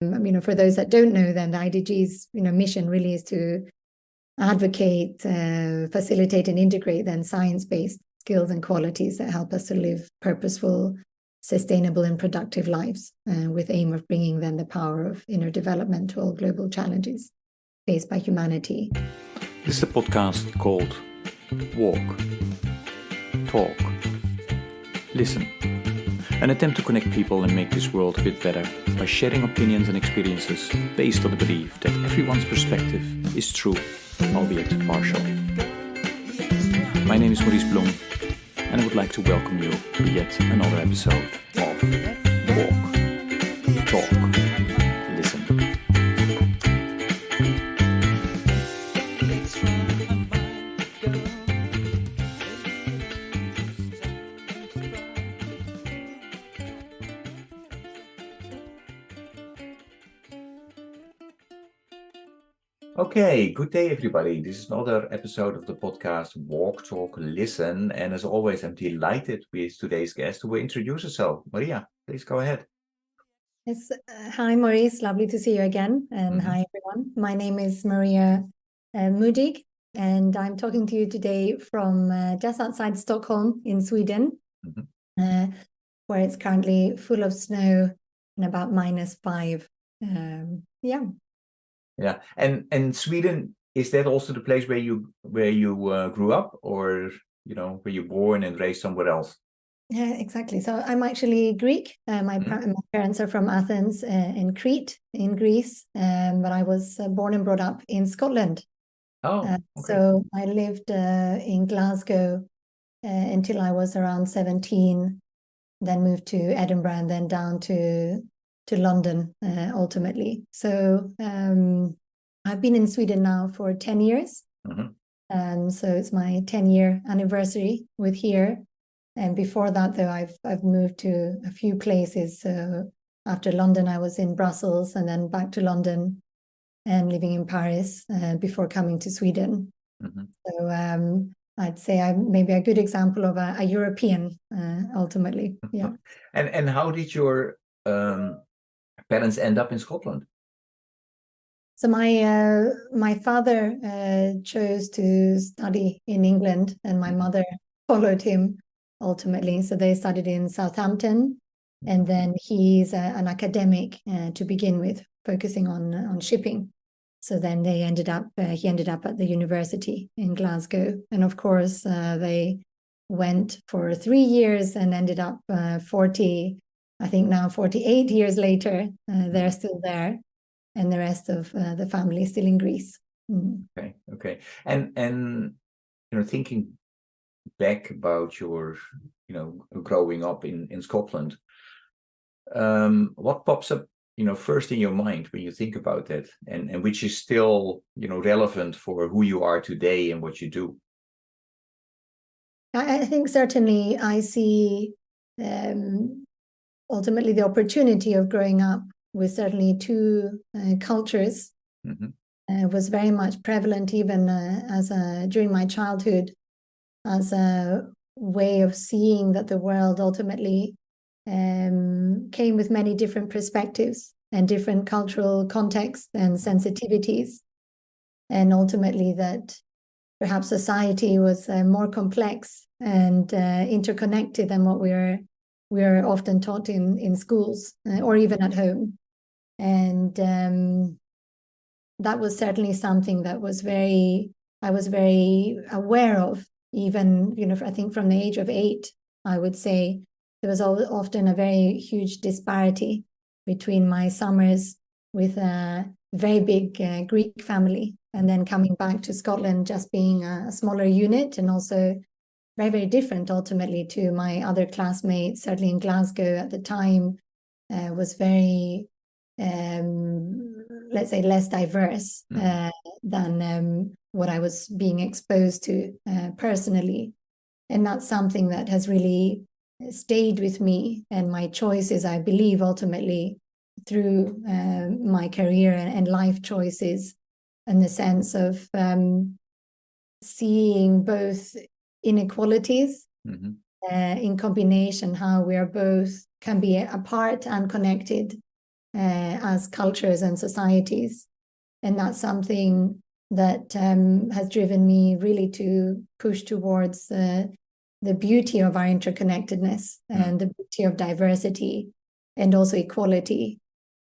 For those that don't know, then the IDG's, mission really is to advocate, facilitate, and integrate then science-based skills and qualities that help us to live purposeful, sustainable, and productive lives, with aim of bringing then the power of inner development to all global challenges faced by humanity. This is a podcast called Walk, Talk, Listen. An attempt to connect people and make this world a bit better by sharing opinions and experiences based on the belief that everyone's perspective is true, albeit partial. My name is Maurice Bloem, and I would like to welcome you to yet another episode of Walk, Talk, Listen. Okay, good day everybody. This is another episode of the podcast Walk, Talk, Listen. And as always, I'm delighted with today's guest who will introduce herself. Maria, please go ahead. Yes. Hi, Maurice. Lovely to see you again. And hi, everyone. My name is Maria Modigh, and I'm talking to you today from just outside Stockholm in Sweden, where it's currently full of snow and about -5. Yeah, and Sweden, is that also the place where you grew up, or were you born and raised somewhere else? Yeah, exactly. So I'm actually Greek. My parents are from Athens in Crete, in Greece, but I was born and brought up in Scotland. Oh, okay. So I lived in Glasgow until I was around 17, then moved to Edinburgh and then down to London ultimately. So I've been in Sweden now for 10 years. So it's my 10-year anniversary with here. And before that, though, I've moved to a few places. So after London, I was in Brussels and then back to London and living in Paris before coming to Sweden. So I'd say I'm maybe a good example of a European ultimately. Yeah. And how did your parents end up in Scotland? So my father chose to study in England, and my mother followed him ultimately. So they studied in Southampton, and then he's an academic to begin with, focusing on shipping. So then he ended up at the university in Glasgow, and of course they went for 3 years and ended up 48 years later. They're still there, and the rest of the family is still in Greece. Okay. And thinking back about your growing up in Scotland, what pops up first in your mind when you think about that, and which is still relevant for who you are today and what you do? I think certainly I see ultimately the opportunity of growing up with certainly two cultures was very much prevalent even during my childhood, as a way of seeing that the world ultimately came with many different perspectives and different cultural contexts and sensitivities, and ultimately that perhaps society was more complex and interconnected than what we're often taught in schools or even at home. And that was certainly something that I was very aware of, even, I think from the age of 8, I would say there was often a very huge disparity between my summers with a very big Greek family, and then coming back to Scotland just being a smaller unit, and also very, very different ultimately to my other classmates. Certainly in Glasgow at the time was very, let's say, less diverse than what I was being exposed to personally. And that's something that has really stayed with me and my choices, I believe, ultimately through my career and life choices, in the sense of seeing both inequalities in combination, how we are both can be apart and connected, as cultures and societies. And that's something that has driven me really to push towards the beauty of our interconnectedness and the beauty of diversity and also equality,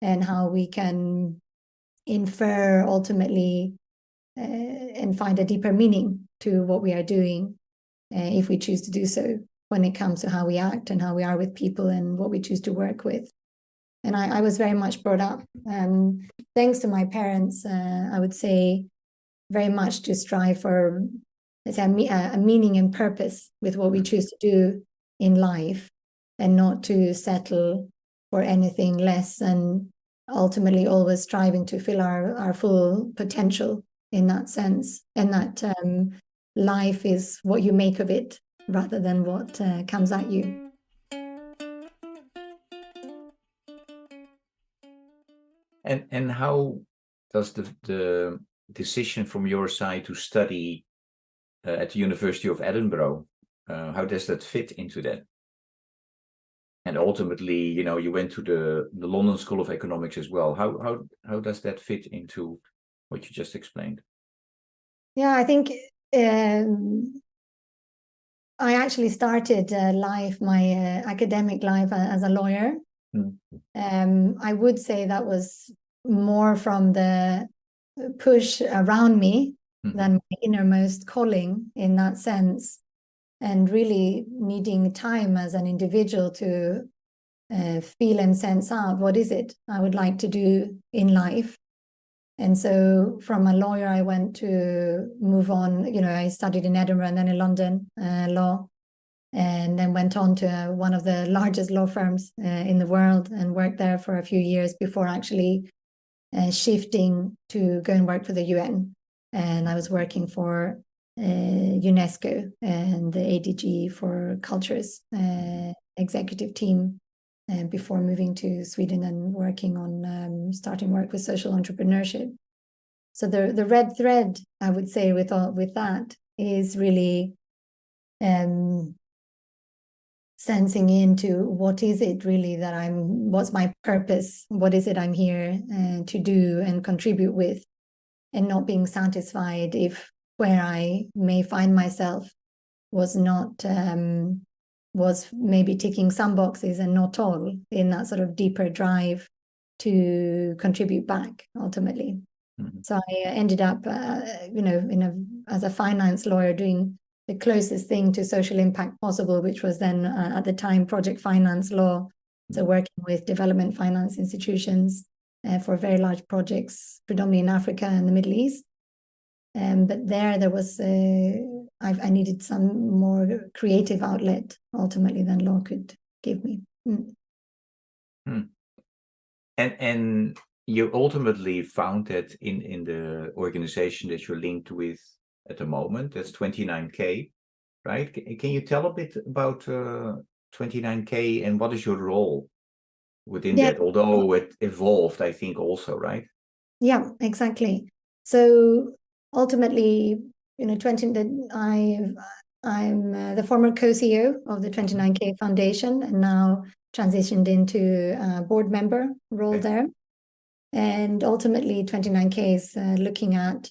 and how we can infer ultimately and find a deeper meaning to what we are doing if we choose to do so, when it comes to how we act and how we are with people and what we choose to work with. And I was very much brought up, thanks to my parents, I would say, very much to strive for, let's say, a meaning and purpose with what we choose to do in life, and not to settle for anything less, and ultimately always striving to fill our full potential in that sense, and that life is what you make of it rather than what comes at you. And how does the decision from your side to study at the University of Edinburgh, how does that fit into that? And ultimately, you went to the London School of Economics as well. How does that fit into what you just explained? Yeah, I think I actually started my academic life as a lawyer. I would say that was more from the push around me than my innermost calling in that sense, and really needing time as an individual to feel and sense out what is it I would like to do in life. And so from a lawyer, I went to move on. I studied in Edinburgh and then in London law, and then went on to one of the largest law firms in the world and worked there for a few years before actually shifting to go and work for the UN. And I was working for UNESCO and the ADG for Cultures executive team before moving to Sweden and working on starting work with social entrepreneurship. So the red thread, I would say, with that is really sensing into what is it really that what's my purpose? What is it I'm here to do and contribute with, and not being satisfied if where I may find myself was not, was maybe ticking some boxes and not all, in that sort of deeper drive to contribute back ultimately. So I ended up, as a finance lawyer doing the closest thing to social impact possible, which was then at the time project finance law. So working with development finance institutions for very large projects, predominantly in Africa and the Middle East. But there was, I needed some more creative outlet ultimately than law could give me. And you ultimately found that in the organization that you're linked with at the moment, that's 29K, right? Can you tell a bit about 29K and what is your role within that? Although it evolved, I think, also, right? Yeah, exactly. So ultimately, I'm the former co-CEO of the 29K Foundation, and now transitioned into a board member role there. And ultimately, 29K is looking at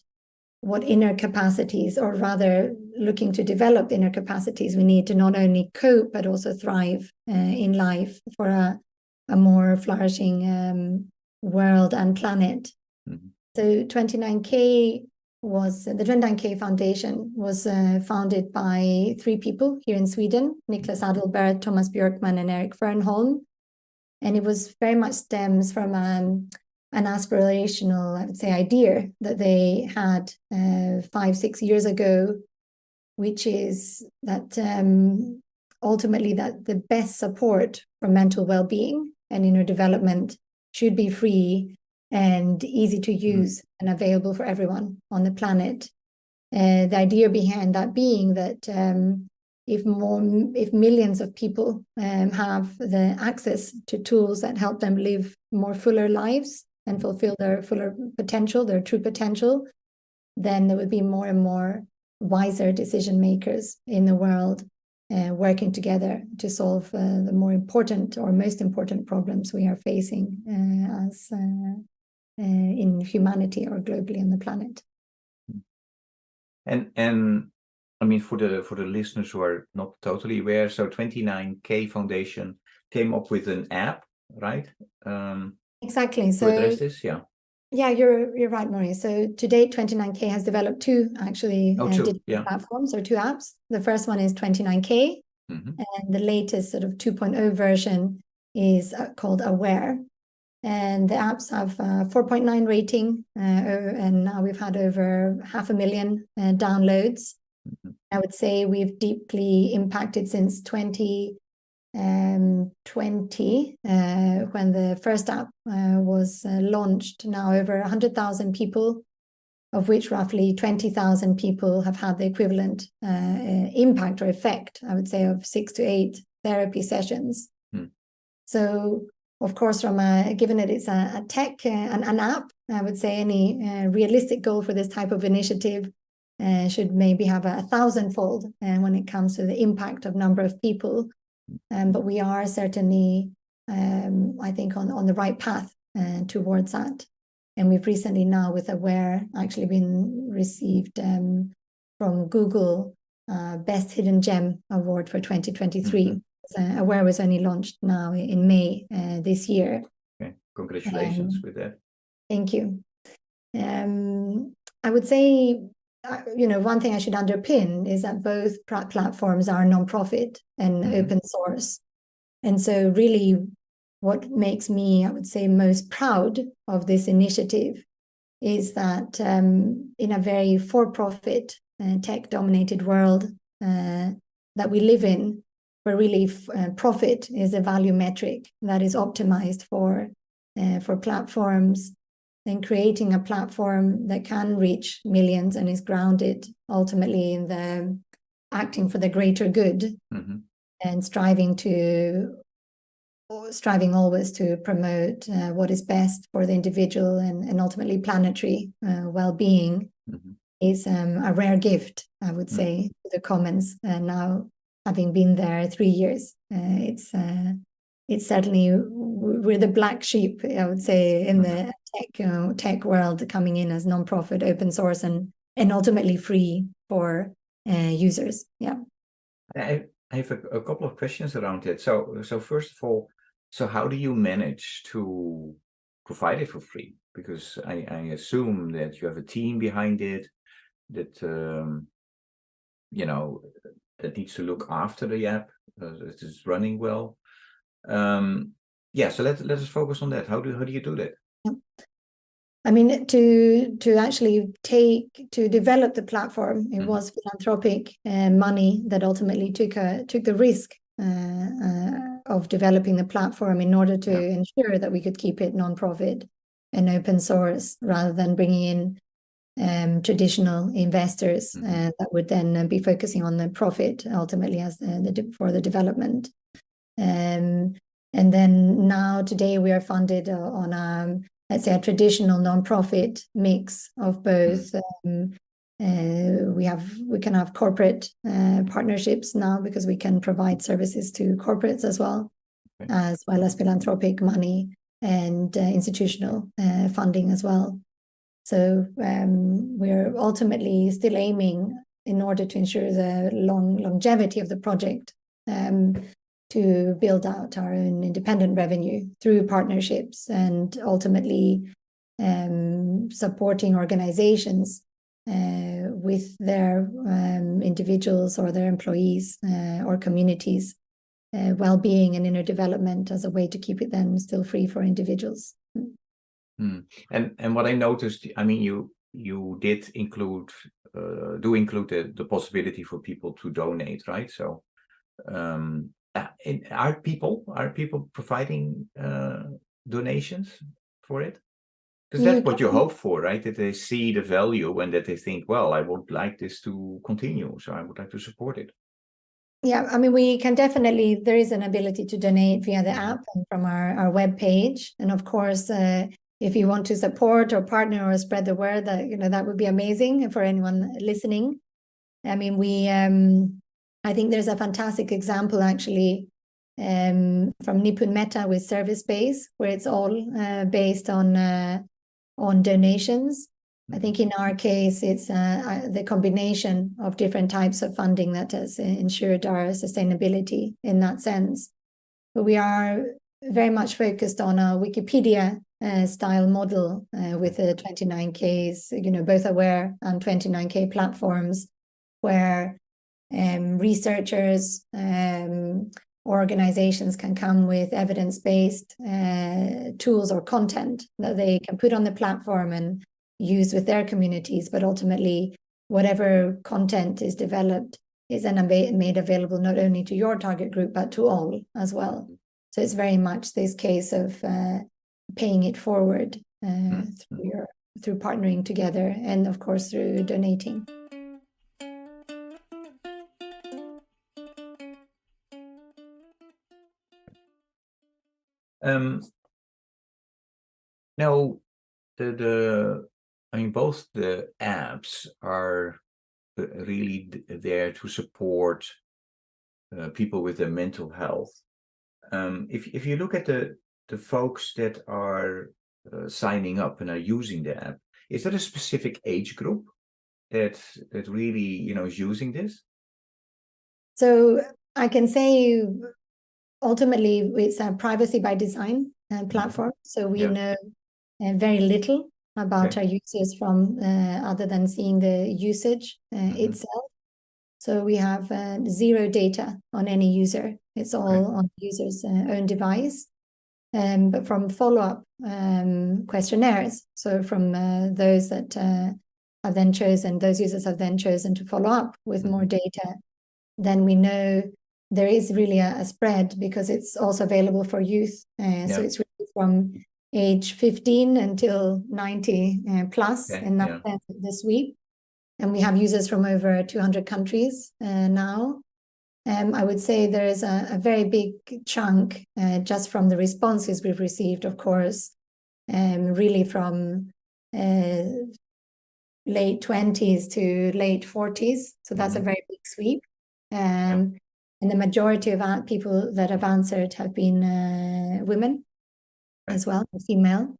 what inner capacities, or rather looking to develop inner capacities we need to not only cope, but also thrive in life for a more flourishing world and planet. So 29K the 29K Foundation was founded by 3 people here in Sweden, Niklas Adelbert, Thomas Björkman, and Eric Fernholm. And it was very much stems from an aspirational, I would say, idea that they had 5-6 years ago, which is that ultimately that the best support for mental well-being and inner development should be free and easy to use and available for everyone on the planet. The idea behind that being that if millions of people have the access to tools that help them live more fuller lives and fulfill their fuller potential, their true potential, then there would be more and more wiser decision makers in the world. working together to solve the more important or most important problems we are facing as in humanity or globally on the planet. And I mean, for the listeners who are not totally aware, so 29K Foundation came up with an app, right? Exactly. To address this, yeah. Yeah, you're right, Maria. So to date, 29K has developed two digital platforms or two apps. The first one is 29K, and the latest sort of 2.0 version is called Aware. And the apps have 4.9 rating, and now we've had over 500,000 downloads. I would say we've deeply impacted since 2020, when the first app was launched. Now over 100,000 people, of which roughly 20,000 people have had the equivalent impact or effect, I would say, of 6 to 8 therapy sessions. So, of course, given that it's a tech, an app, I would say any realistic goal for this type of initiative should maybe have 1,000-fold when it comes to the impact of number of people. But we are certainly, I think, on the right path towards that. And we've recently now, with Aware, actually been received from Google Best Hidden Gem Award for 2023. Aware was only launched now in May this year. Okay, congratulations with that. Thank you. I would say, one thing I should underpin is that both platforms are non-profit and open source. And so really what makes me, I would say, most proud of this initiative is that in a very for-profit, tech-dominated world that we live in, where really profit is a value metric that is optimized for platforms, and creating a platform that can reach millions and is grounded ultimately in the acting for the greater good, and striving always to promote what is best for the individual and ultimately planetary well-being is a rare gift, I would say, to the commons. And now, having been there 3 years, it's certainly, we're the black sheep, I would say, in the tech world, coming in as non-profit, open source, and ultimately free for users. Yeah. I have a couple of questions around it. So first of all, so how do you manage to provide it for free? Because I assume that you have a team behind it that that needs to look after the app, it is running well. So let us focus on that. How do you do that? I mean, to actually develop the platform, it was philanthropic money that ultimately took the risk of developing the platform in order to ensure that we could keep it non-profit and open source, rather than bringing in traditional investors that would then be focusing on the profit ultimately as for the development. And then now today we are funded on let's say a traditional non-profit mix of both. We can have corporate partnerships now, because we can provide services to corporates as well as philanthropic money and institutional funding as well. So we're ultimately still aiming, in order to ensure the longevity of the project, to build out our own independent revenue through partnerships, and ultimately supporting organizations with their individuals or their employees or communities well-being and inner development, as a way to keep it then still free for individuals. And what I noticed, I mean, you did include the possibility for people to donate, right? So are people providing donations for it? Because that's what you hope for, right? That they see the value and that they think, well, I would like this to continue, so I would like to support it. Yeah, I mean, we can definitely, there is an ability to donate via the app and from our web page. And of course, if you want to support or partner or spread the word, that would be amazing for anyone listening. I mean, I think there's a fantastic example actually from Nipun Meta with Service Base, where it's all based on donations. I think in our case, it's the combination of different types of funding that has ensured our sustainability in that sense. But we are very much focused on a Wikipedia style model with the 29Ks, both aware and 29K platforms, where researchers, organizations can come with evidence-based tools or content that they can put on the platform and use with their communities, but ultimately whatever content is developed is then made available not only to your target group but to all as well. So it's very much this case of paying it forward through partnering together, and of course through donating. Now, I mean, both the apps are really there to support people with their mental health. If you look at the folks that are signing up and are using the app, is there a specific age group that really is using this? So I can say ultimately it's a privacy by design platform. So we know very little about our users from other than seeing the usage itself. So we have zero data on any user. It's all on the user's own device. But from follow-up questionnaires, so from those that have then chosen, those users have then chosen to follow up with more data, then we know there is really a spread, because it's also available for youth. So it's really from age 15 until 90 plus in that sense, the sweep. And we have users from over 200 countries now. I would say there is a very big chunk just from the responses we've received, of course, really from late 20s to late 40s. So that's a very big sweep. And the majority of people that have answered have been women as well, female.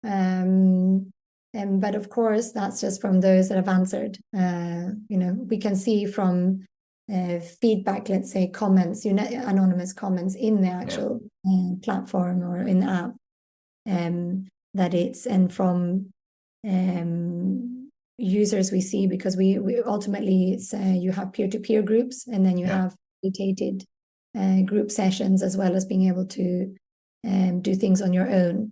But of course, that's just from those that have answered. We can see from feedback, let's say comments, anonymous comments in the actual platform or in the app, that it's, and from users we see, because we ultimately it's you have peer-to-peer groups, and then you have facilitated group sessions, as well as being able to do things on your own.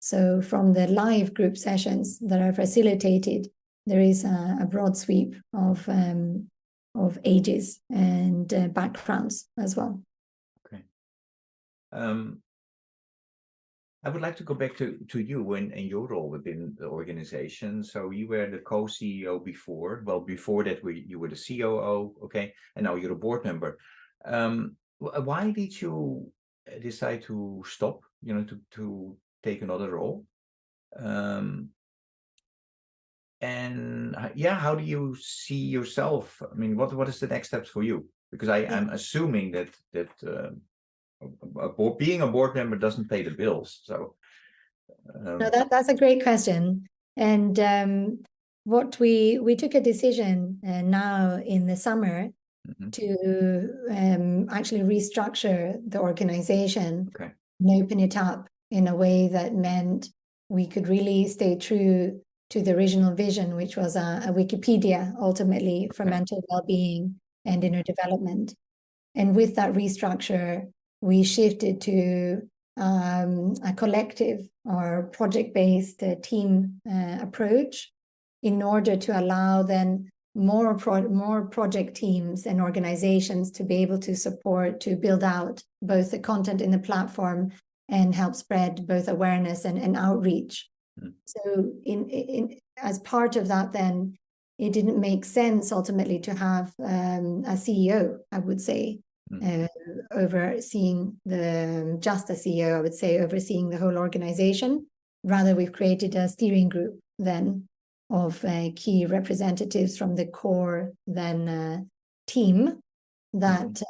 So from the live group sessions that are facilitated, there is a broad sweep of ages and backgrounds as well. Okay. I would like to go back to you and your role within the organization. So you were the co-CEO before. Well, before that, you were the COO, okay? And now you're a board member. Why did you decide to stop, to take another role? And how do you see yourself? I mean, what is the next steps for you? Because I'm assuming that being a board member doesn't pay the bills. So no, that's a great question. And what we took a decision now in the summer to actually restructure the organization and open it up in a way that meant we could really stay true to the original vision, which was a Wikipedia ultimately for mental well-being and inner development. And with that restructure, we shifted to a collective or project-based team approach, in order to allow then more project teams and organizations to be able to support, to build out both the content in the platform and help spread both awareness and outreach. So in as part of that, then it didn't make sense ultimately to have a CEO, I would say, overseeing just a CEO, I would say, overseeing the whole organization. Rather, we've created a steering group then of key representatives from the core then team, that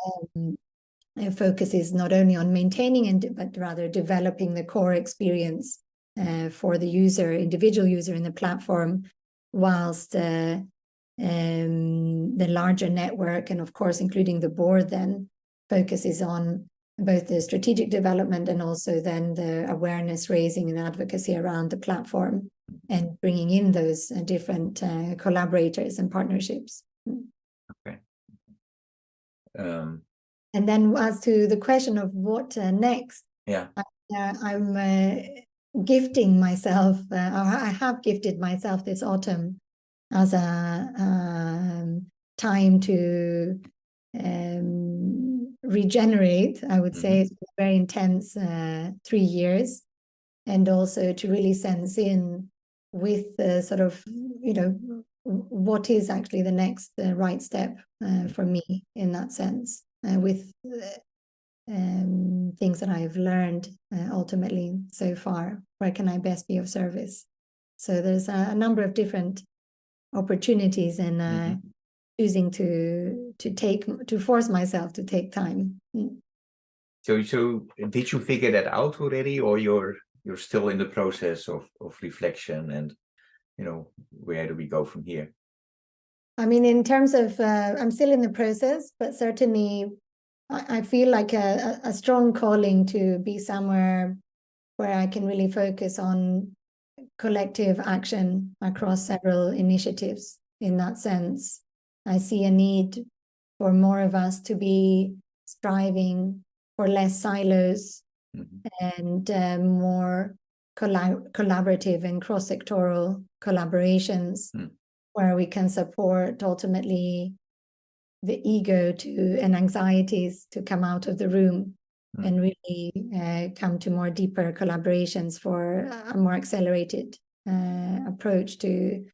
focuses not only on maintaining but rather developing the core experience for the individual user in the platform, whilst the larger network, and of course including the board, then focuses on both the strategic development and also then the awareness raising and advocacy around the platform, and bringing in those different collaborators and partnerships. Okay. And then as to the question of what next, I'm gifting myself, or I have gifted myself this autumn as a time to regenerate. I would say it's been a very intense 3 years, and also to really sense in with the sort of, what is actually the next right step for me in that sense, with things that I've learned ultimately so far. Where can I best be of service? So there's a number of different opportunities, and choosing to force myself to take time. So did you figure that out already, or you're still in the process of reflection, and where do we go from here? I mean, in terms of I'm still in the process, but certainly I feel like a strong calling to be somewhere where I can really focus on collective action across several initiatives. In that sense, I see a need for more of us to be striving for less silos and more collaborative and cross-sectoral collaborations, where we can support ultimately the ego and anxieties to come out of the room and really come to more deeper collaborations for a more accelerated approach to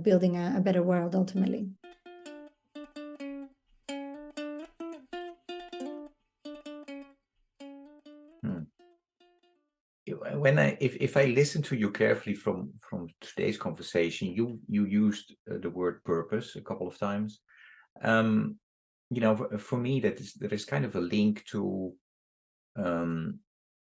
building a better world ultimately. If I listen to you carefully from today's conversation, you used the word purpose a couple of times. For me, there is kind of a link to,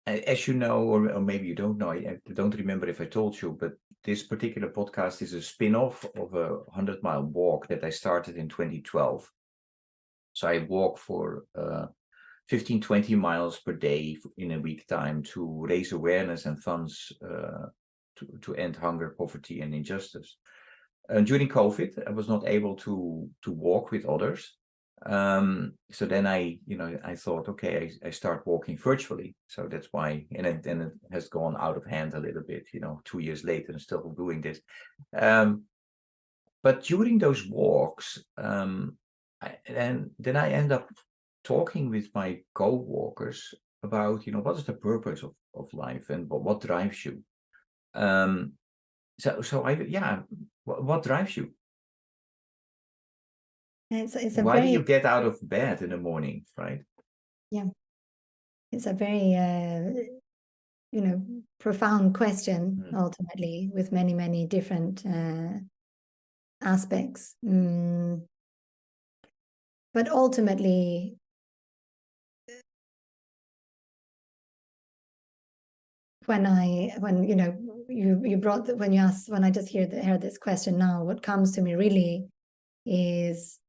as you know, or maybe you don't know, I don't remember if I told you, but this particular podcast is a spin-off of a 100-mile walk that I started in 2012. So I walk for 15-20 miles per day in a week time to raise awareness and funds to end hunger, poverty, and injustice. During COVID, I was not able to walk with others. So then I thought, okay, I start walking virtually. So that's why, and it has gone out of hand a little bit, 2 years later, and still doing this. But during those walks, then I end up talking with my co-walkers about, what is the purpose of life, and what drives you? What drives you? Why do you get out of bed in the morning, right? Yeah, it's a very profound question, ultimately, with many, many different aspects. But ultimately, when I just heard this question now, what comes to me really is,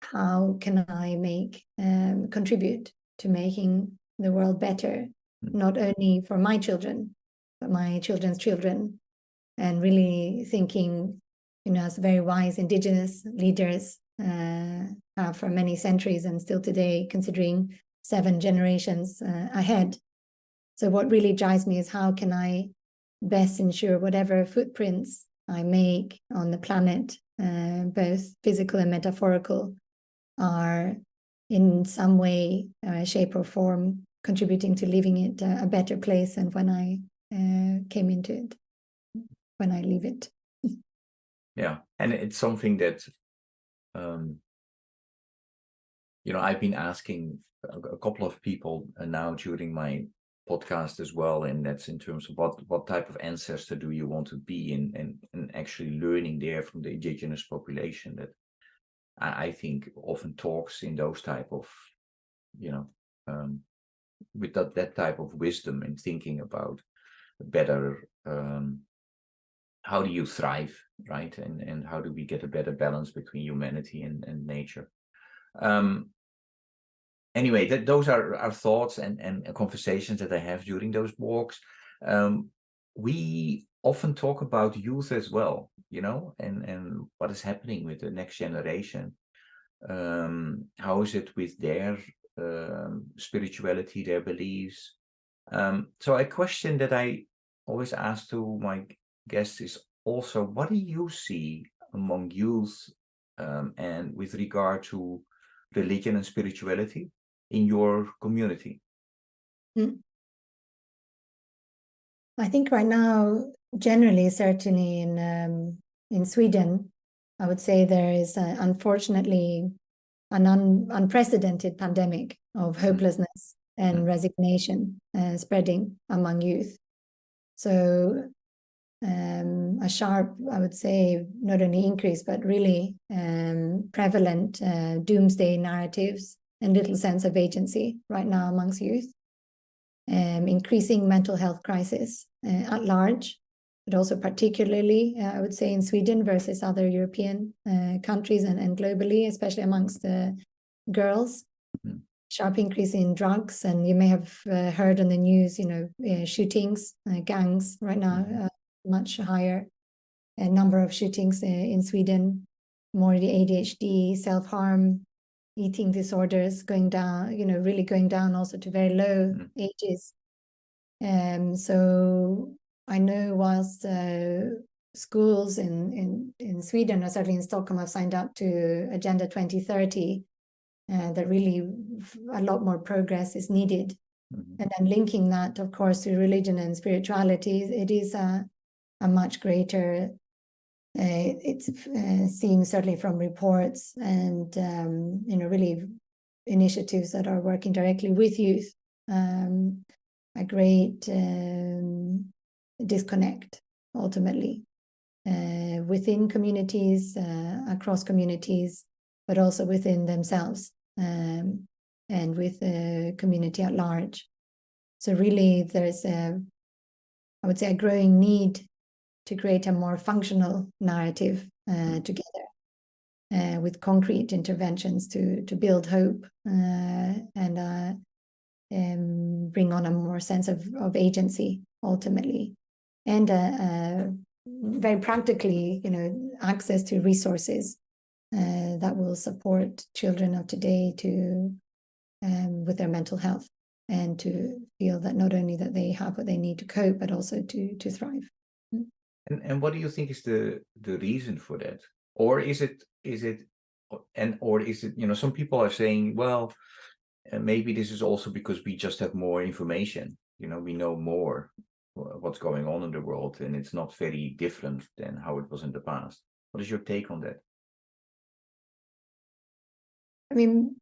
how can I contribute to making the world better, not only for my children, but my children's children, and really thinking, as very wise indigenous leaders have for many centuries and still today, considering 7 generations ahead. So what really drives me is, how can I best ensure whatever footprints I make on the planet, both physical and metaphorical, are in some way, shape or form contributing to leaving it a better place than when I came into it, when I leave it. Yeah, and it's something that I've been asking a couple of people now during my podcast as well, and that's in terms of what type of ancestor do you want to be, and actually learning there from the indigenous population that I think often talks in those type of, with that type of wisdom and thinking about better, how do you thrive, right? And how do we get a better balance between humanity and nature? Anyway, those are our thoughts and conversations that I have during those walks. We often talk about youth as well, and what is happening with the next generation. How is it with their spirituality, their beliefs? So a question that I always ask to my guests is also, what do you see among youth and with regard to religion and spirituality in your community? I think right now, generally, certainly in Sweden, I would say there is unfortunately an unprecedented pandemic of hopelessness and resignation spreading among youth. So a sharp, I would say, not only increase, but really prevalent doomsday narratives and little sense of agency right now amongst youth. Increasing mental health crisis at large, but also particularly, I would say, in Sweden versus other European countries and globally, especially amongst girls. Sharp increase in drugs, and you may have heard on the news, shootings, gangs right now, much higher number of shootings in Sweden, more the ADHD, self-harm, eating disorders going down, really going down also to very low ages. So I know whilst schools in Sweden, or certainly in Stockholm, have signed up to Agenda 2030, that really a lot more progress is needed. And then linking that, of course, to religion and spirituality, it is a much greater, it seems certainly from reports and, really initiatives that are working directly with youth, a great disconnect ultimately within communities, across communities, but also within themselves and with the community at large. So really there's I would say a growing need to create a more functional narrative together with concrete interventions to build hope and bring on a more sense of agency ultimately, and very practically, access to resources that will support children of today to with their mental health, and to feel that not only that they have what they need to cope, but also to thrive. And what do you think is the reason for that? Or is it some people are saying, well, maybe this is also because we just have more information, we know more what's going on in the world, and it's not very different than how it was in the past. What is your take on that? I mean,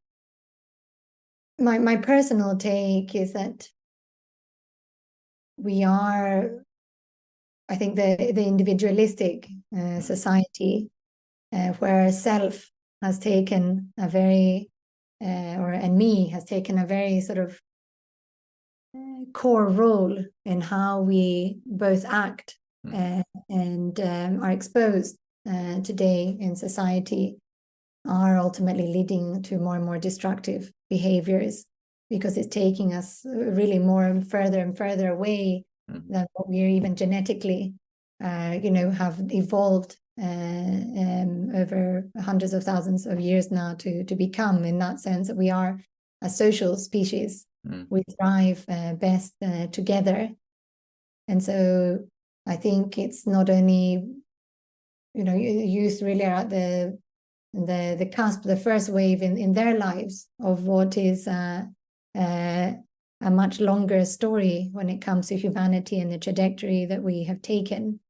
my personal take is that we are, I think, the individualistic society where self has taken a very, and me has taken a very sort of core role in how we both act and are exposed today in society, are ultimately leading to more and more destructive behaviors, because it's taking us really more and further away than what we are even genetically, have evolved over hundreds of thousands of years now to become, in that sense that we are a social species. We thrive best together. And so I think it's not only, youth really are at the cusp, the first wave in their lives of what is a much longer story when it comes to humanity and the trajectory that we have taken.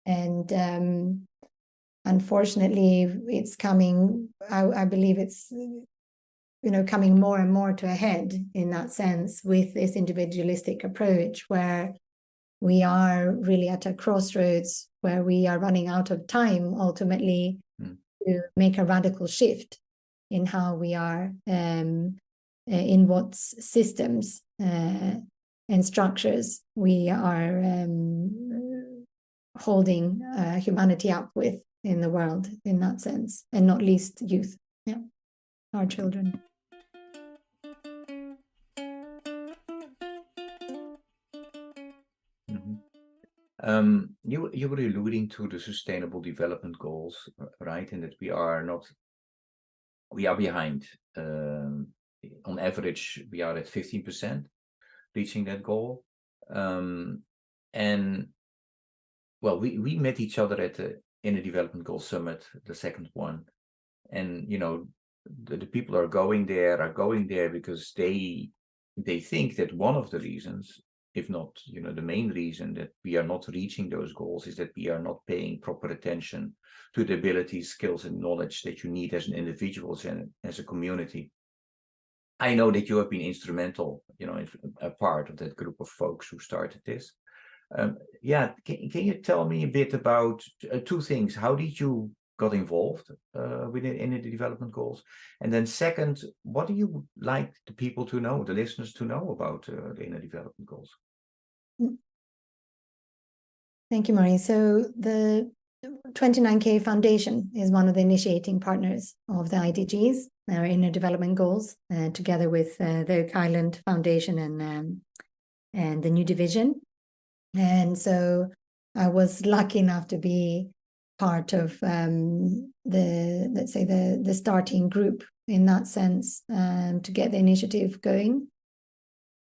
And unfortunately, it's coming, I believe it's, coming more and more to a head in that sense, with this individualistic approach, where we are really at a crossroads where we are running out of time ultimately to make a radical shift in how we are, in what systems and structures we are holding humanity up with in the world, in that sense, and not least youth, our children. You were alluding to the Sustainable Development Goals, right? And that we are behind. On average, we are at 15% reaching that goal. And well, we met each other at the Inner Development Goal Summit, the second one, and the people are going there because they think that one of the reasons, if not the main reason, that we are not reaching those goals is that we are not paying proper attention to the abilities, skills, and knowledge that you need as an individual and as a community. I know that you have been instrumental, a part of that group of folks who started this. Can you tell me a bit about two things? How did you got involved in the development goals? And then second, what do you like the people to know, the listeners to know about the Inner Development Goals? Thank you, Marie. So the 29K Foundation is one of the initiating partners of the IDGs, our Inner Development Goals, together with the Oak Island Foundation and the New Division. And so I was lucky enough to be part of the starting group in that sense, to get the initiative going.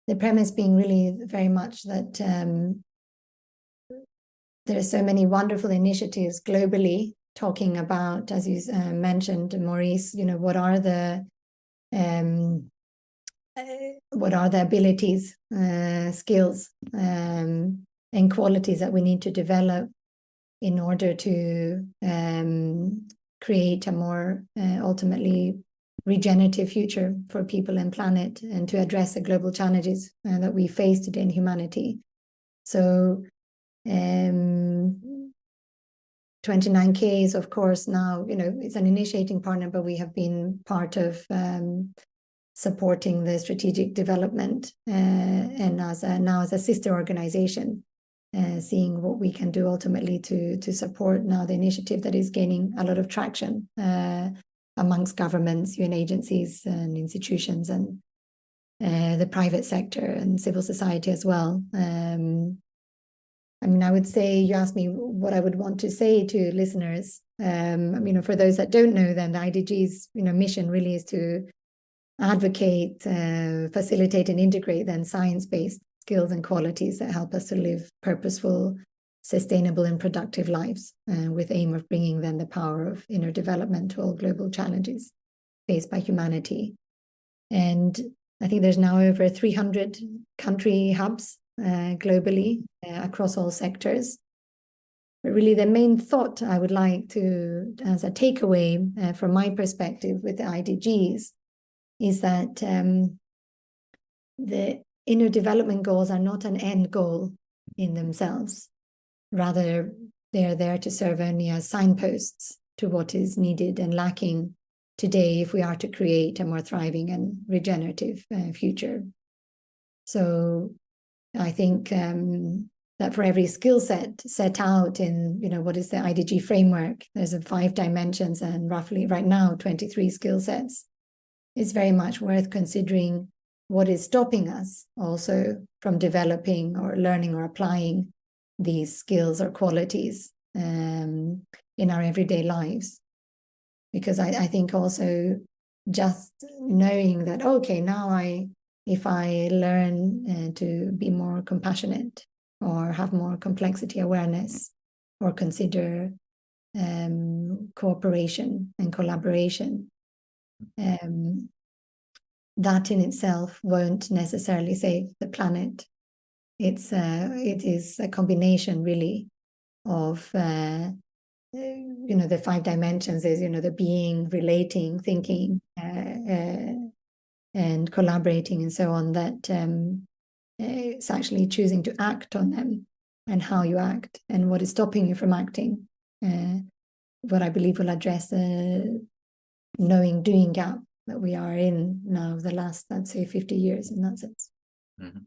The premise being really very much that there are so many wonderful initiatives globally talking about, as you mentioned, Maurice, what are the abilities, skills, and qualities that we need to develop in order to create a more ultimately regenerative future for people and planet, and to address the global challenges that we face today in humanity. So 29K is, of course, now, it's an initiating partner, but we have been part of supporting the strategic development and now as a sister organization, seeing what we can do ultimately to support now the initiative that is gaining a lot of traction amongst governments, UN agencies and institutions, and the private sector and civil society as well. I would say, you asked me what I would want to say to listeners. For those that don't know, then the IDG's mission really is to advocate, facilitate, and integrate then science-based skills and qualities that help us to live purposeful, sustainable, and productive lives, with aim of bringing then the power of inner development to all global challenges faced by humanity. And I think there's now over 300 country hubs globally across all sectors. But really the main thought I would like to, as a takeaway from my perspective with the IDGs, is that the Inner Development Goals are not an end goal in themselves. Rather, they are there to serve only as signposts to what is needed and lacking today if we are to create a more thriving and regenerative future. So I think that for every skill set out in what is the IDG framework, there's 5 dimensions and roughly right now 23 skill sets. It's very much worth considering what is stopping us also from developing or learning or applying these skills or qualities in our everyday lives. Because I think also just knowing that, okay, now if I learn to be more compassionate or have more complexity awareness or consider cooperation and collaboration, that in itself won't necessarily save the planet. It is a combination really of the 5 dimensions is the being, relating, thinking, and collaborating and so on, that it's actually choosing to act on them and how you act and what is stopping you from acting. what I believe will address the knowing doing gap that we are in now the last, let's say, 50 years in that sense. Mm-hmm.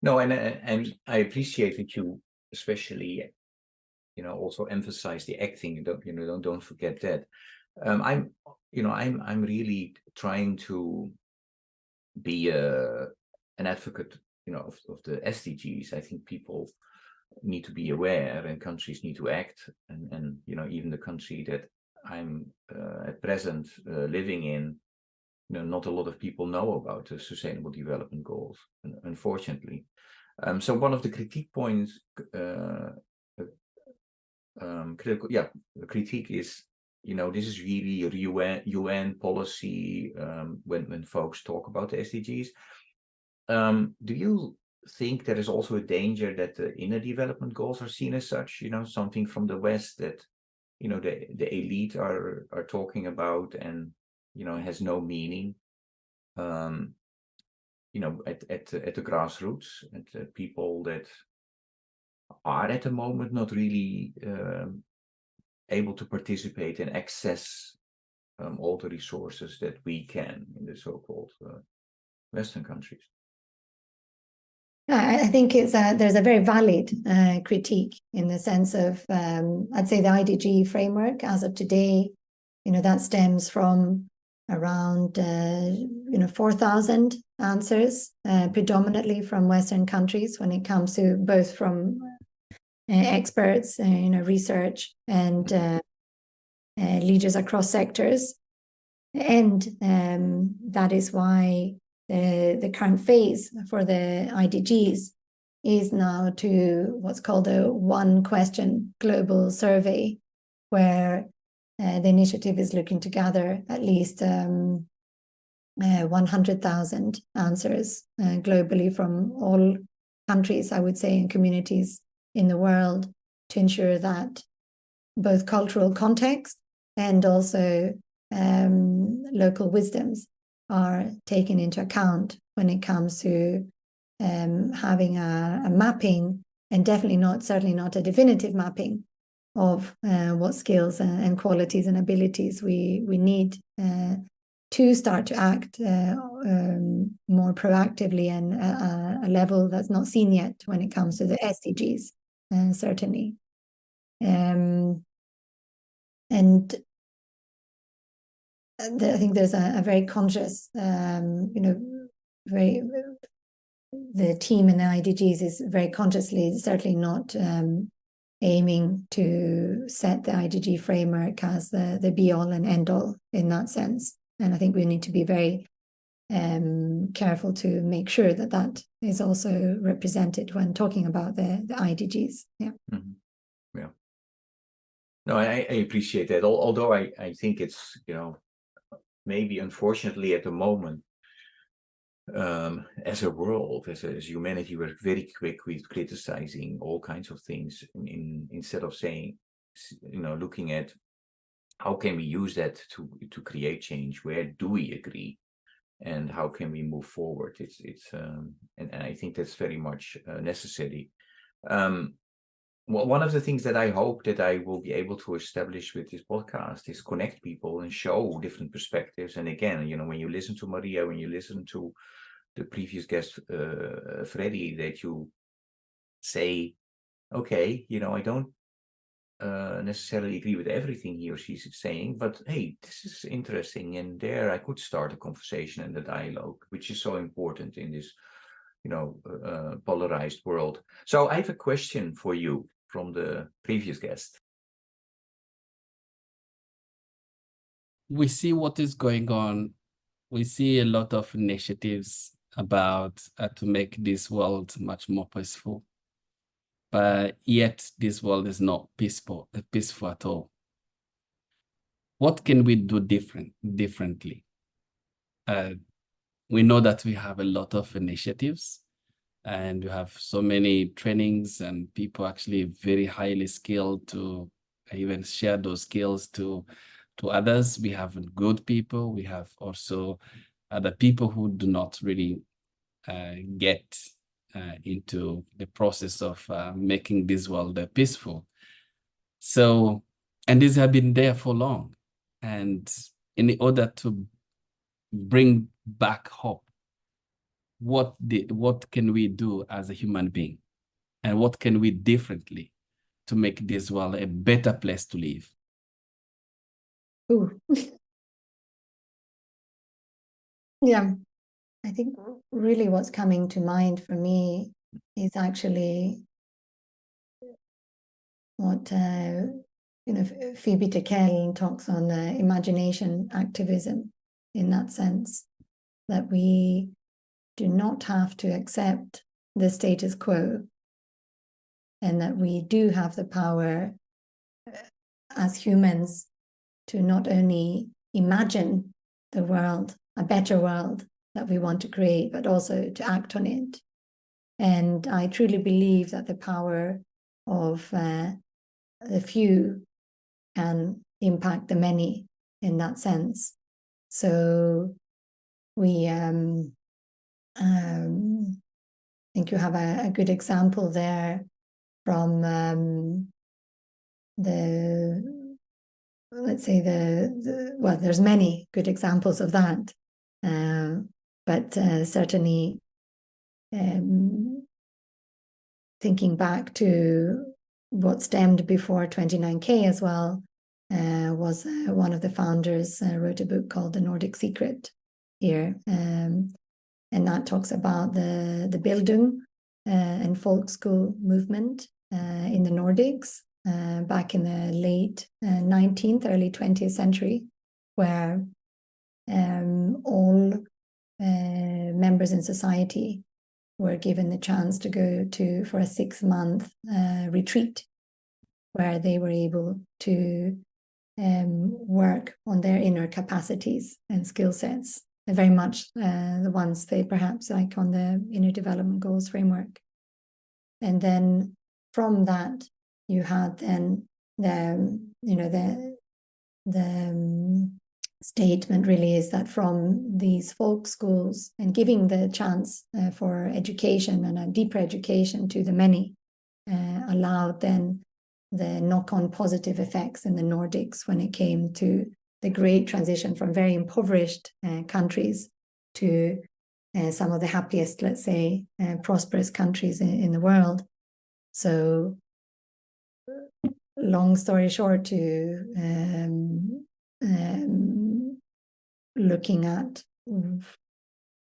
No, and I appreciate that you especially, also emphasize the acting. Don't forget that. I'm really trying to be an advocate, of the SDGs. I think people need to be aware, and countries need to act, and even the country that I'm at present living in, not a lot of people know about the Sustainable Development Goals, unfortunately. So one of the critique points, critique is, this is really a UN policy when folks talk about the SDGs. Do you think there is also a danger that the inner development goals are seen as such, something from the West that, the elite are talking about, and, has no meaning, at the grassroots, at the people that are at the moment not really able to participate and access all the resources that we can in the so-called Western countries? I think there's a very valid critique in the sense of, I'd say the IDG framework as of today, that stems from around 4,000 answers, predominantly from Western countries when it comes to both from experts, research and leaders across sectors. And that is why the current phase for the IDGs is now to what's called a one question global survey, where the initiative is looking to gather at least 100,000 answers globally from all countries, I would say, and communities in the world, to ensure that both cultural context and also local wisdoms are taken into account when it comes to having a mapping, and certainly not a definitive mapping of what skills and qualities and abilities we need to start to act more proactively and a level that's not seen yet when it comes to the SDGs, certainly. And I think there's a very conscious, the team in the IDGs is very consciously certainly not aiming to set the IDG framework as the be-all and end-all in that sense. And I think we need to be very careful to make sure that that is also represented when talking about the IDGs. Yeah. Mm-hmm. Yeah. No, I appreciate that. Although I think it's, maybe unfortunately at the moment, as a world, as humanity, we're very quick with criticizing all kinds of things instead of saying, looking at how can we use that to create change? Where do we agree? And how can we move forward? And I think that's very much necessary. Well, one of the things that I hope that I will be able to establish with this podcast is connect people and show different perspectives. And again, when you listen to Maria, when you listen to the previous guest, Freddie, that you say, okay, I don't necessarily agree with everything he or she's saying, but hey, this is interesting, and there I could start a conversation and a dialogue, which is so important in this polarized world. So I have a question for you from the previous guest. We see what is going on. We see a lot of initiatives about to make this world much more peaceful. But yet this world is not peaceful at all. What can we do differently? We know that we have a lot of initiatives, and we have so many trainings, and people actually very highly skilled to even share those skills to others. We have good people. We have also other people who do not really get into the process of making this world peaceful. So And these have been there for long. And in order to bring back hope, what can we do as a human being? And what can we differently to make this world a better place to live? Ooh. Yeah, I think really what's coming to mind for me is actually what Phoebe Tickell talks on imagination activism, in that sense, that we do not have to accept the status quo, and that we do have the power as humans to not only imagine the world, a better world that we want to create, but also to act on it. And I truly believe that the power of the few can impact the many in that sense. So we think you have a good example there from let's say well, there's many good examples of that, but certainly thinking back to what stemmed before 29K as well, was one of the founders wrote a book called The Nordic Secret here, and that talks about the Bildung and folk school movement in the Nordics back in the late 19th, early 20th century, where all members in society were given the chance to go for a 6-month retreat, where they were able to work on their inner capacities and skill sets, and very much the ones they perhaps like on the inner development goals framework. And then from that, you had then the statement really is that from these folk schools and giving the chance for education and a deeper education to the many allowed then the knock-on positive effects in the Nordics when it came to the great transition from very impoverished countries to some of the happiest, let's say, prosperous countries in the world. So long story short, looking at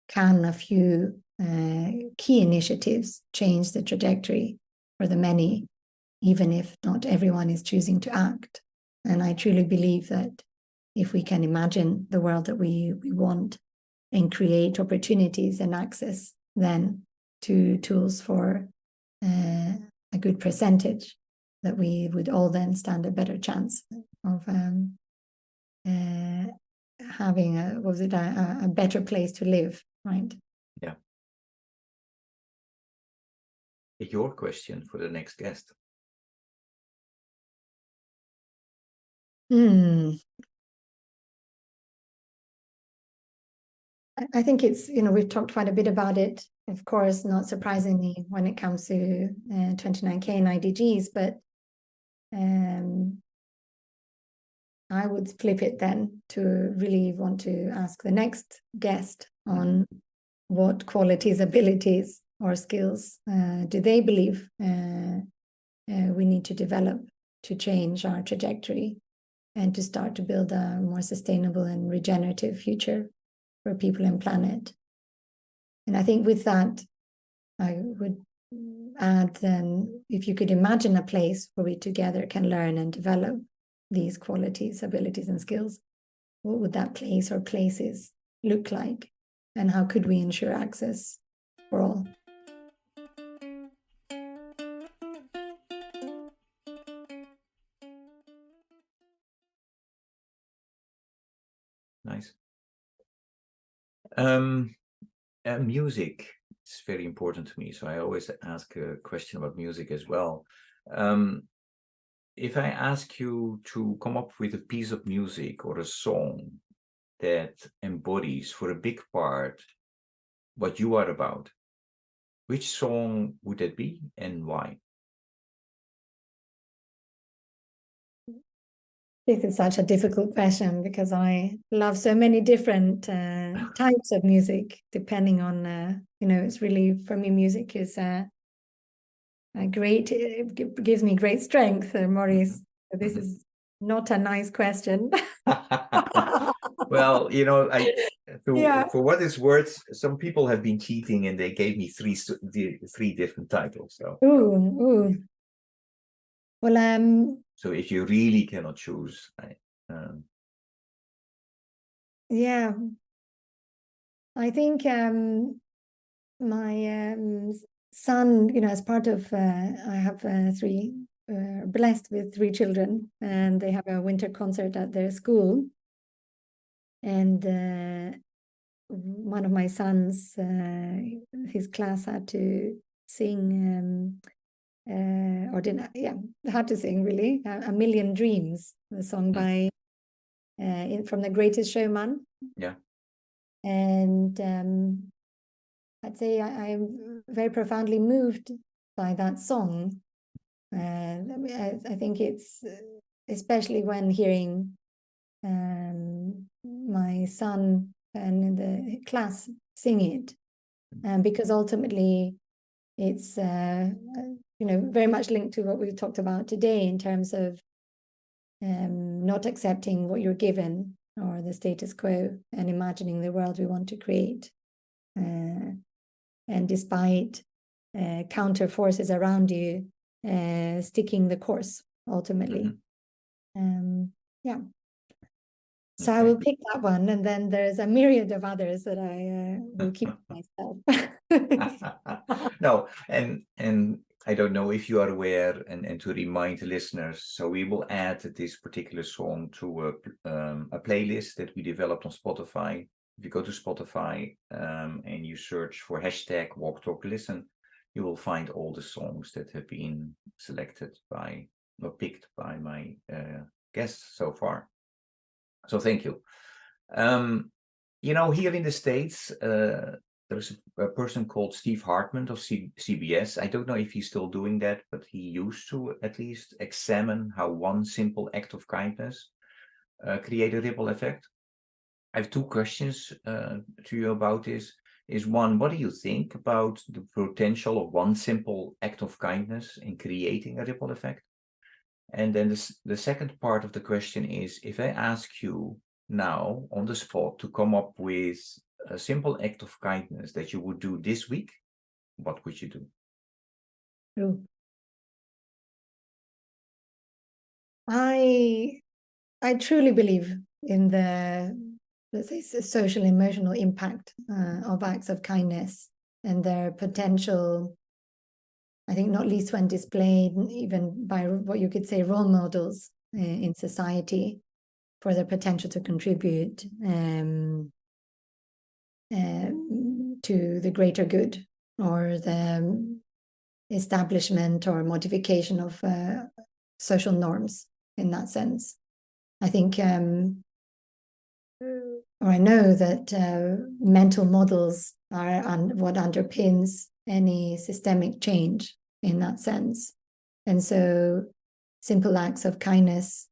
can a few key initiatives change the trajectory for the many, even if not everyone is choosing to act. And I truly believe that if we can imagine the world that we want and create opportunities and access then to tools for a good percentage, that we would all then stand a better chance of having a better place to live, right? Yeah. Your question for the next guest. I think it's, we've talked quite a bit about it, of course, not surprisingly when it comes to 29K and IDGs, but I would flip it then to really want to ask the next guest on what qualities, abilities, or skills do they believe we need to develop to change our trajectory and to start to build a more sustainable and regenerative future for people and planet. And I think with that, I would add then, if you could imagine a place where we together can learn and develop these qualities, abilities, and skills, what would that place or places look like? And how could we ensure access for all? Nice. Music is very important to me, so I always ask a question about music as well. If I ask you to come up with a piece of music or a song that embodies for a big part what you are about, which song would that be and why? This is such a difficult question because I love so many different types of music, depending on, it's really, for me, music is a great, it gives me great strength, Maurice. This is not a nice question. Well, for what it's worth, some people have been cheating and they gave me three different titles. So. Ooh. Well, so if you really cannot choose, yeah, I think my son, as part of, I have blessed with 3 children, and they have a winter concert at their school. And one of my sons, his class had to sing, had to sing really, A Million Dreams, a song by, from The Greatest Showman. Yeah. And I'd say I'm very profoundly moved by that song. I think it's, especially when hearing my son and the class sing it, because ultimately it's very much linked to what we've talked about today in terms of not accepting what you're given or the status quo and imagining the world we want to create. And despite counter forces around you, sticking the course ultimately. Yeah. So I will pick that one, and then there's a myriad of others that I will keep myself. No, and I don't know if you are aware, and to remind the listeners, so we will add this particular song to a playlist that we developed on Spotify. If you go to Spotify and you search for hashtag Walk Talk Listen, you will find all the songs that have been selected by or picked by my guests so far. So thank you. Here in the States, there's a person called Steve Hartman of CBS. I don't know if he's still doing that, but he used to at least examine how one simple act of kindness create a ripple effect. I have 2 questions to you about this. Is one, what do you think about the potential of one simple act of kindness in creating a ripple effect? And then the second part of the question is, if I ask you now on the spot to come up with a simple act of kindness that you would do this week, what would you do? I truly believe in the, let's say, social emotional impact of acts of kindness and their potential, I think not least when displayed even by what you could say role models in society, for their potential to contribute to the greater good or the establishment or modification of social norms in that sense. I think, or I know that mental models are what underpins any systemic change in that sense. And so simple acts of kindness,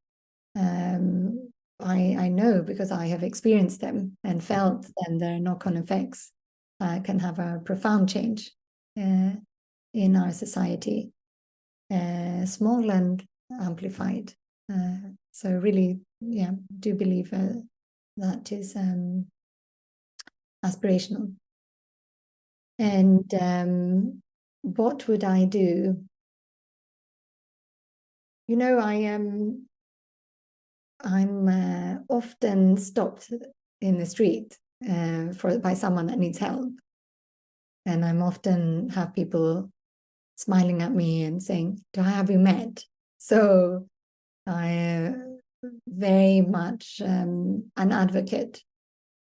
I know because I have experienced them and felt them, their knock-on effects can have a profound change in our society, small and amplified. So really, do believe that is aspirational. And what would I do? I'm often stopped in the street by someone that needs help, and I'm often have people smiling at me and saying, "Do I have you met?" So I very much an advocate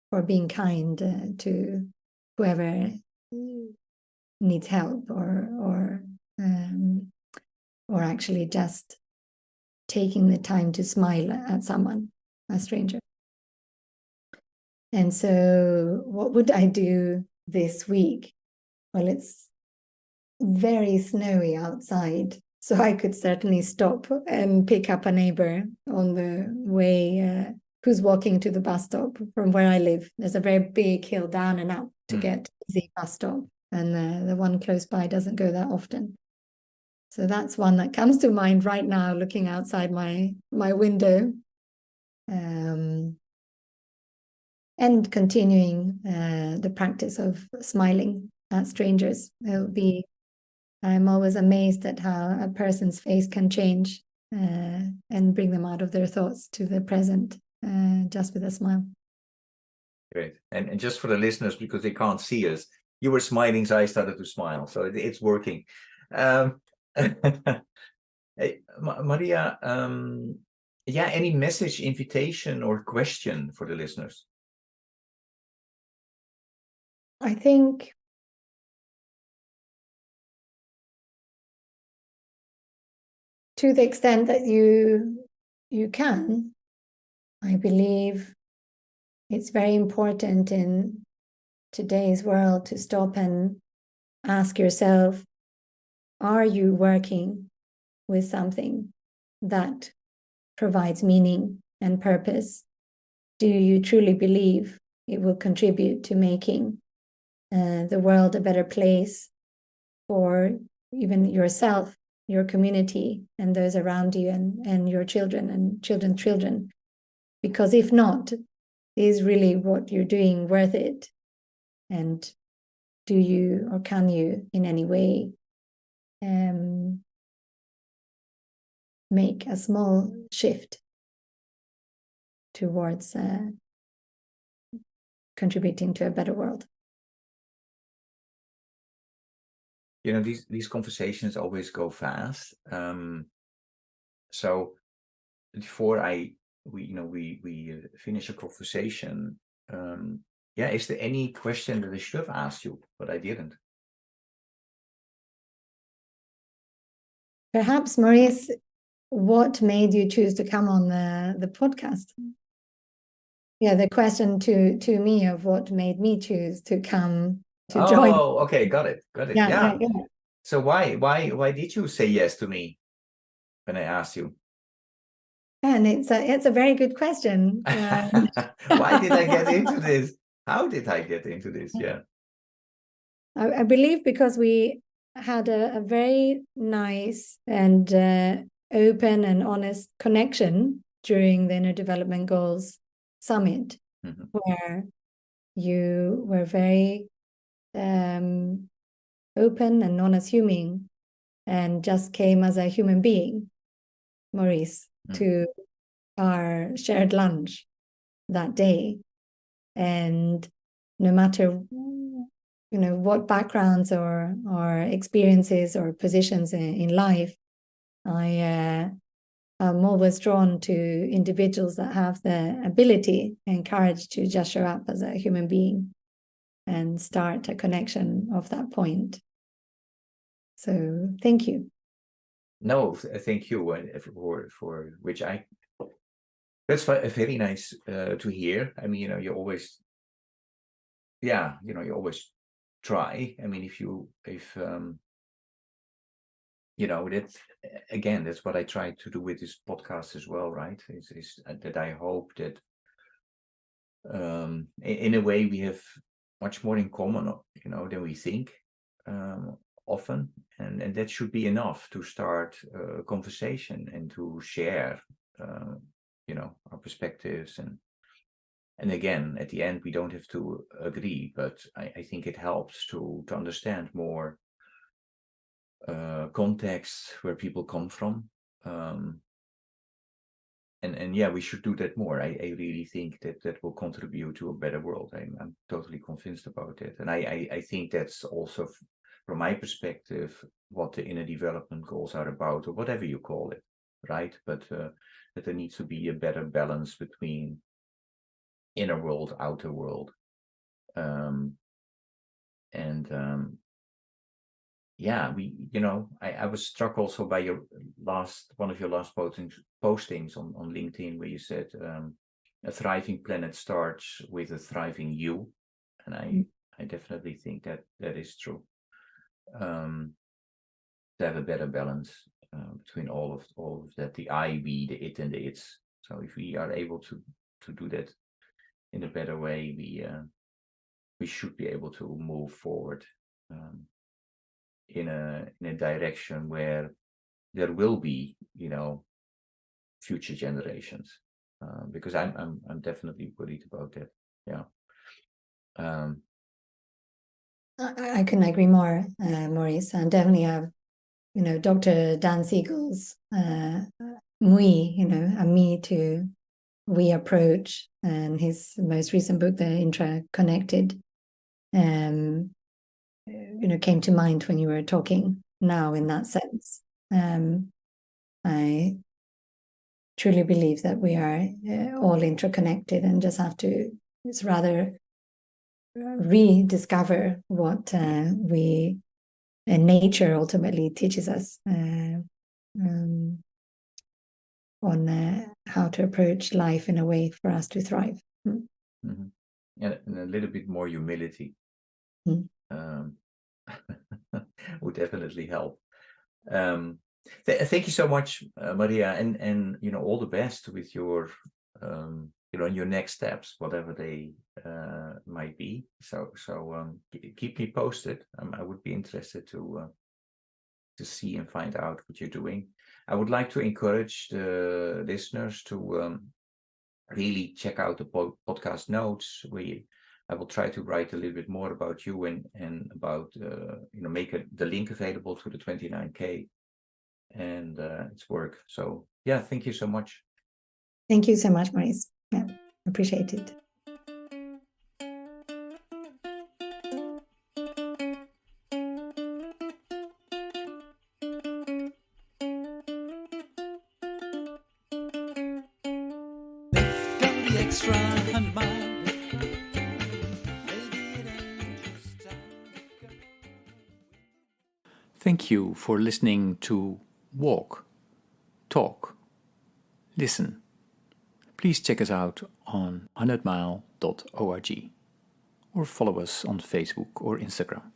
for being kind to whoever needs help, or actually just taking the time to smile at someone, a stranger. And so what would I do this week? Well, it's very snowy outside, So I could certainly stop and pick up a neighbor on the way who's walking to the bus stop from where I live. There's a very big hill down and up to get to the bus stop, and the one close by doesn't go that often. So that's one that comes to mind right now, looking outside my window. And continuing the practice of smiling at strangers. I'm always amazed at how a person's face can change and bring them out of their thoughts to the present just with a smile. Great. And just for the listeners, because they can't see us, you were smiling, so I started to smile. So it's working. Hey, Maria, any message, invitation, or question for the listeners? I think to the extent that you can, I believe it's very important in today's world to stop and ask yourself, are you working with something that provides meaning and purpose? Do you truly believe it will contribute to making the world a better place for even yourself, your community, and those around you, and your children and children's children? Because if not, is really what you're doing worth it? And do you or can you in any way make a small shift towards contributing to a better world? You know, these conversations always go fast. So before we finish a conversation, is there any question that I should have asked you, but I didn't? Perhaps, Maurice, what made you choose to come on the podcast? Yeah, the question to me of what made me choose to come to join. Oh, okay, got it. Yeah. So why did you say yes to me when I asked you? And it's a very good question. Why did I get into this? How did I get into this? Yeah. I believe because we had a very nice and open and honest connection during the Inner Development Goals Summit, where you were very open and non-assuming and just came as a human being, Maurice, to our shared lunch that day. And no matter what backgrounds or experiences or positions in life, I'm always drawn to individuals that have the ability and courage to just show up as a human being and start a connection of that point. So thank you. No, thank you for which that's very nice to hear. I mean, you always try. I mean, that's again, that's what I try to do with this podcast as well, right? Is that I hope that in a way we have much more in common, than we think often, and that should be enough to start a conversation and to share, our perspectives and again, at the end, we don't have to agree, but I think it helps to understand more context where people come from. And we should do that more. I really think that will contribute to a better world. I'm totally convinced about it. And I think that's also, from my perspective, what the inner development goals are about, or whatever you call it, right? But that there needs to be a better balance between inner world, outer world. I was struck also by one of your last postings on LinkedIn, where you said a thriving planet starts with a thriving you, and I definitely think that is true. To have a better balance between all of that, the I, we, the it, and the it's. So if we are able to do that in a better way, we should be able to move forward in a direction where there will be, future generations. Because I'm definitely worried about that. Yeah. I couldn't agree more, Maurice. And definitely have, Dr. Dan Siegel's a me to we approach, and his most recent book, The Intraconnected, came to mind when you were talking now in that sense. I truly believe that we are all interconnected and just have to rather rediscover what nature ultimately teaches us on how to approach life in a way for us to thrive. Mm-hmm. And a little bit more humility would definitely help. Thank you so much, Maria, and all the best with your your next steps, whatever they might be. So keep me posted. I would be interested to see and find out what you're doing. I would like to encourage the listeners to really check out the podcast notes. I will try to write a little bit more about you and about make the link available to the 29K and its work. So yeah, thank you so much. Thank you so much, Maurice. Yeah, appreciate it. Thank you for listening to Walk, Talk, Listen. Please check us out on 100mile.org or follow us on Facebook or Instagram.